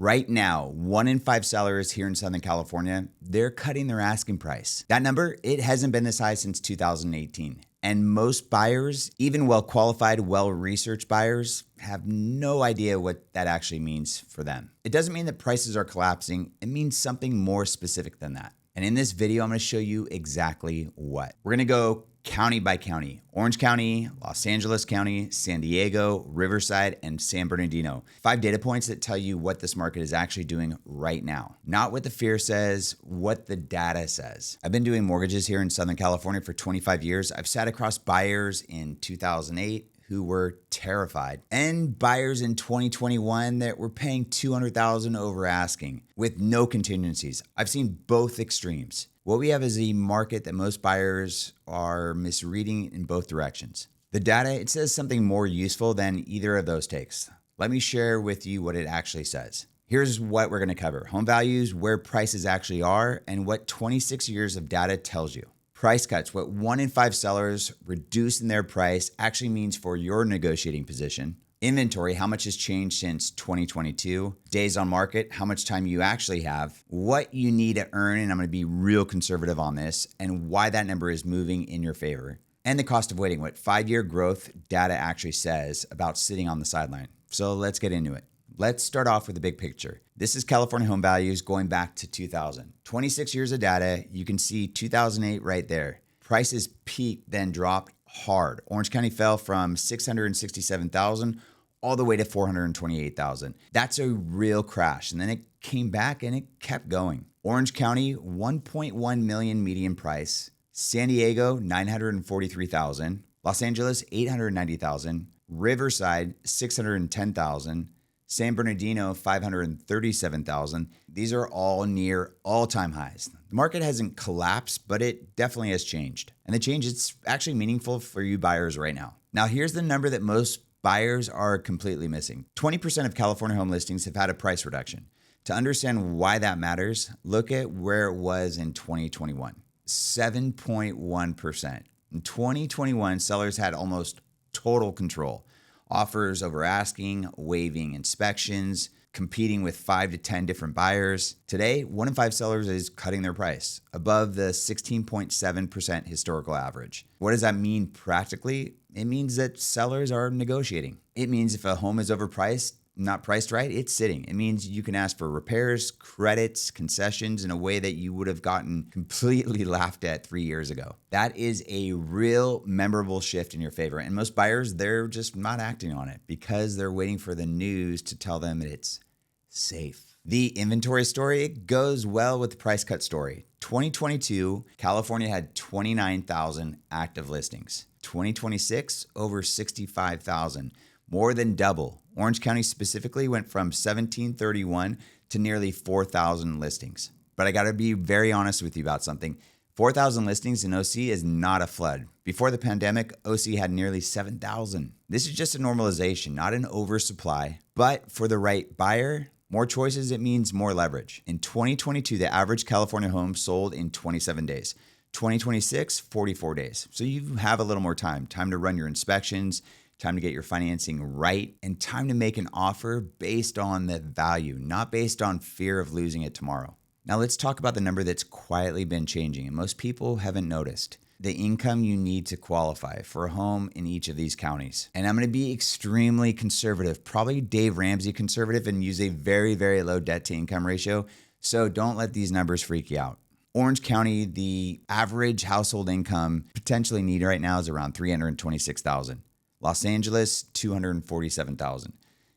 Right now, 1 in 5 sellers here in Southern California, they're cutting their asking price. That number, it hasn't been this high since 2018. And most buyers, even well-qualified, well-researched buyers, have no idea what that actually means for them. It doesn't mean that prices are collapsing. It means something more specific than that. And in this video, I'm gonna show you exactly what. We're gonna go county by county: Orange County, Los Angeles County, San Diego, Riverside, and San Bernardino. 5 data points that tell you what this market is actually doing right now. Not what the fear says, what the data says. I've been doing mortgages here in Southern California for 25 years. I've sat across buyers in 2008 who were terrified, and buyers in 2021 that were paying $200,000 over asking with no contingencies. I've seen both extremes. What we have is a market that most buyers are misreading in both directions. The data, it says something more useful than either of those takes. Let me share with you what it actually says. Here's what we're gonna cover: home values, where prices actually are, and what 26 years of data tells you. Price cuts, what 1 in 5 sellers reducing their price actually means for your negotiating position. Inventory, how much has changed since 2022. Days on market, how much time you actually have. What you need to earn, and I'm gonna be real conservative on this, and why that number is moving in your favor. And the cost of waiting, what 5-year growth data actually says about sitting on the sideline. So let's get into it. Let's start off with the big picture. This is California home values going back to 2000. 26 years of data. You can see 2008 right there. Prices peaked, then dropped hard. Orange County fell from 667,000 all the way to 428,000. That's a real crash. And then it came back and it kept going. Orange County, 1.1 million median price. San Diego, 943,000. Los Angeles, 890,000. Riverside, 610,000. San Bernardino, 537,000. These are all near all-time highs. The market hasn't collapsed, but it definitely has changed. And the change is actually meaningful for you buyers right now. Now, here's the number that most buyers are completely missing. 20% of California home listings have had a price reduction. To understand why that matters, look at where it was in 2021, 7.1%. In 2021, sellers had almost total control. Offers over asking, waiving inspections, competing with 5 to 10 different buyers. Today, 1 in 5 sellers is cutting their price above the 16.7% historical average. What does that mean practically? It means that sellers are negotiating. It means if a home is overpriced, not priced right, it's sitting. It means you can ask for repairs, credits, concessions in a way that you would have gotten completely laughed at 3 years ago. That is a real memorable shift in your favor. And most buyers, they're just not acting on it because they're waiting for the news to tell them that it's safe. The inventory story, it goes well with the price cut story. 2022, California had 29,000 active listings. 2026, over 65,000, more than double. Orange County specifically went from 1,731 to nearly 4,000 listings. But I gotta be very honest with you about something. 4,000 listings in OC is not a flood. Before the pandemic, OC had nearly 7,000. This is just a normalization, not an oversupply. But for the right buyer, more choices, it means more leverage. In 2022, the average California home sold in 27 days. 2026, 44 days. So you have a little more time to run your inspections, time to get your financing right, and time to make an offer based on the value, not based on fear of losing it tomorrow. Now let's talk about the number that's quietly been changing and most people haven't noticed. The income you need to qualify for a home in each of these counties. And I'm gonna be extremely conservative, probably Dave Ramsey conservative, and use a very, very low debt to income ratio. So don't let these numbers freak you out. Orange County, the average household income potentially needed right now is around $326,000. Los Angeles, $247,000.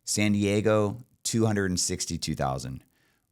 San Diego, $262,000.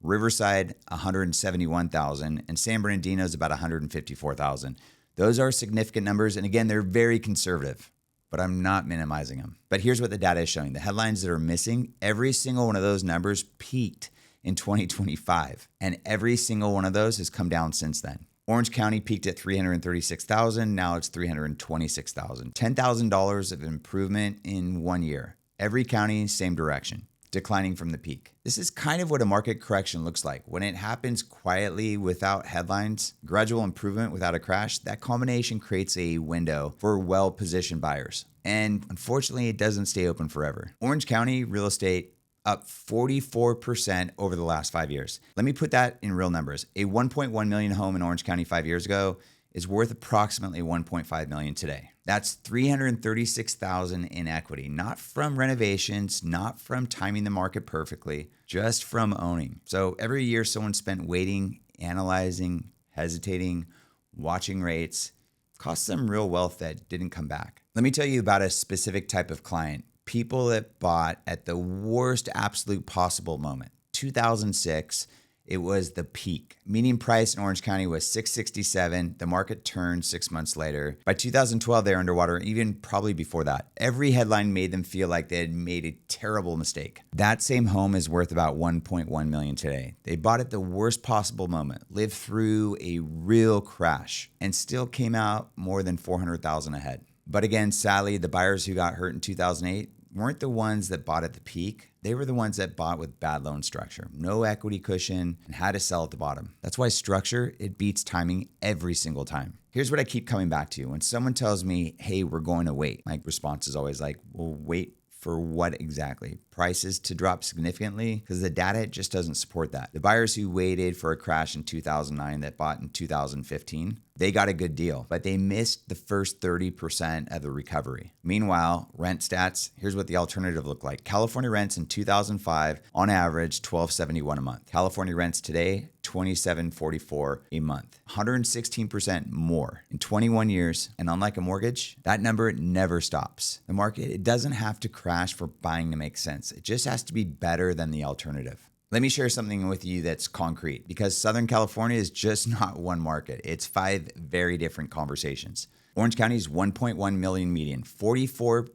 Riverside, $171,000. And San Bernardino is about $154,000. Those are significant numbers. And again, they're very conservative, but I'm not minimizing them. But here's what the data is showing. The headlines that are missing, every single one of those numbers peaked in 2025. And every single one of those has come down since then. Orange County peaked at $336,000. Now it's $326,000. $10,000 of improvement in 1 year. Every county, same direction, declining from the peak. This is kind of what a market correction looks like. When it happens quietly without headlines, gradual improvement without a crash, that combination creates a window for well-positioned buyers. And unfortunately, it doesn't stay open forever. Orange County real estate, up 44% over the last 5 years. Let me put that in real numbers. A 1.1 million home in Orange County 5 years ago is worth approximately 1.5 million today. That's 336,000 in equity, not from renovations, not from timing the market perfectly, just from owning. So every year someone spent waiting, analyzing, hesitating, watching rates, cost them real wealth that didn't come back. Let me tell you about a specific type of client. People that bought at the worst absolute possible moment. 2006, it was the peak. Median price in Orange County was $667. The market turned 6 months later. By 2012, they were underwater, even probably before that. Every headline made them feel like they had made a terrible mistake. That same home is worth about 1.1 million today. They bought at the worst possible moment, lived through a real crash, and still came out more than 400,000 ahead. But again, sadly, the buyers who got hurt in 2008 weren't the ones that bought at the peak. They were the ones that bought with bad loan structure, no equity cushion, and had to sell at the bottom. That's why structure, it beats timing every single time. Here's what I keep coming back to. When someone tells me, hey, we're going to wait, my response is always like, well, wait for what exactly? Prices to drop significantly? Because the data just doesn't support that. The buyers who waited for a crash in 2009 that bought in 2015, they got a good deal, but they missed the first 30% of the recovery. Meanwhile, rent stats, here's what the alternative looked like. California rents in 2005, on average, $1,271 a month. California rents today, $2,744 a month. 116% more in 21 years. And unlike a mortgage, that number never stops. The market, it doesn't have to crash for buying to make sense. It just has to be better than the alternative. Let me share something with you that's concrete, because Southern California is just not one market. It's 5 very different conversations. Orange County's 1.1 million median, 44%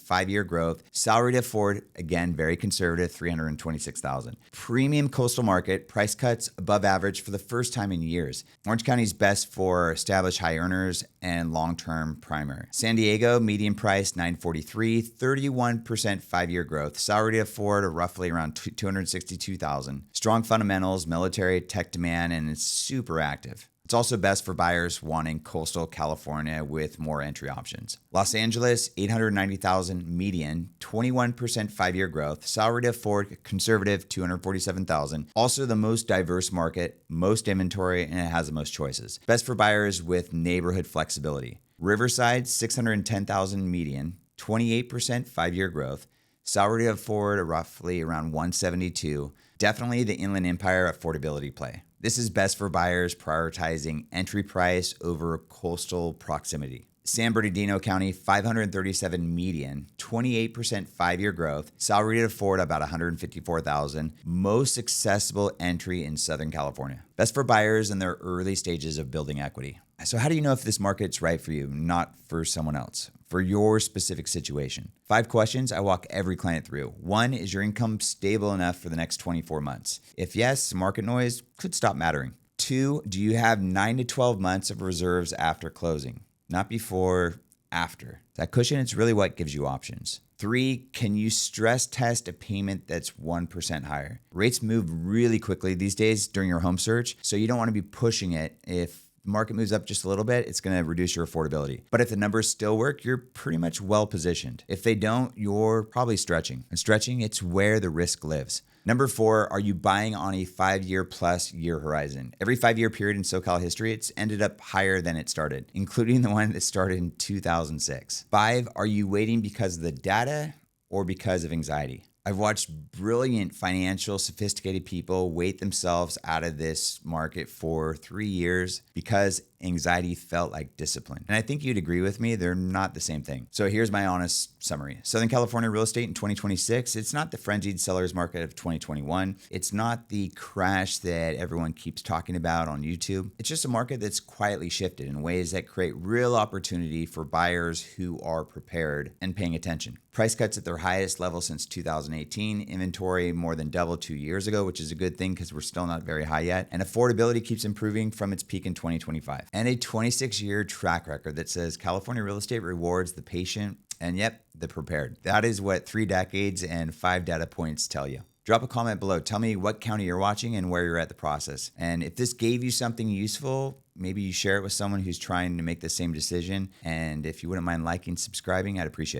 5-year growth. Salary to afford, again, very conservative, 326,000. Premium coastal market, price cuts above average for the first time in years. Orange County's best for established high earners and long-term primary. San Diego, median price, 943, 31% 5-year growth. Salary to afford, roughly around 262,000. Strong fundamentals, military, tech demand, and it's super active. It's also best for buyers wanting coastal California with more entry options. Los Angeles, 890,000 median, 21% 5-year growth. Salary to afford, conservative, 247,000. Also the most diverse market, most inventory, and it has the most choices. Best for buyers with neighborhood flexibility. Riverside, 610,000 median, 28% 5-year growth. Salary to afford, roughly around 172. Definitely the Inland Empire affordability play. This is best for buyers prioritizing entry price over coastal proximity. San Bernardino County, 537 median, 28% 5-year growth. Salary to afford about 154,000. Most accessible entry in Southern California. Best for buyers in their early stages of building equity. So how do you know if this market's right for you, not for someone else? For your specific situation. 5 questions I walk every client through. 1, is your income stable enough for the next 24 months? If yes, market noise could stop mattering. 2, do you have 9 to 12 months of reserves after closing? Not before, after. That cushion is really what gives you options. 3, can you stress test a payment that's 1% higher? Rates move really quickly these days during your home search, so you don't want to be pushing it. If the market moves up just a little bit, it's going to reduce your affordability. But if the numbers still work, you're pretty much well positioned. If they don't, you're probably stretching. And stretching, it's where the risk lives. Number 4, are you buying on a 5-year plus year horizon? Every 5-year period in SoCal history, it's ended up higher than it started, including the one that started in 2006. 5, are you waiting because of the data or because of anxiety? I've watched brilliant financial, sophisticated people wait themselves out of this market for 3 years because anxiety felt like discipline. And I think you'd agree with me, they're not the same thing. So here's my honest summary. Southern California real estate in 2026, it's not the frenzied seller's market of 2021. It's not the crash that everyone keeps talking about on YouTube. It's just a market that's quietly shifted in ways that create real opportunity for buyers who are prepared and paying attention. Price cuts at their highest level since 2018. Inventory more than doubled 2 years ago, which is a good thing because we're still not very high yet. And affordability keeps improving from its peak in 2025. And a 26-year track record that says California real estate rewards the patient and, yep, the prepared. That is what 3 decades and 5 data points tell you. Drop a comment below. Tell me what county you're watching and where you're at the process. And if this gave you something useful, maybe you share it with someone who's trying to make the same decision. And if you wouldn't mind liking, subscribing, I'd appreciate it.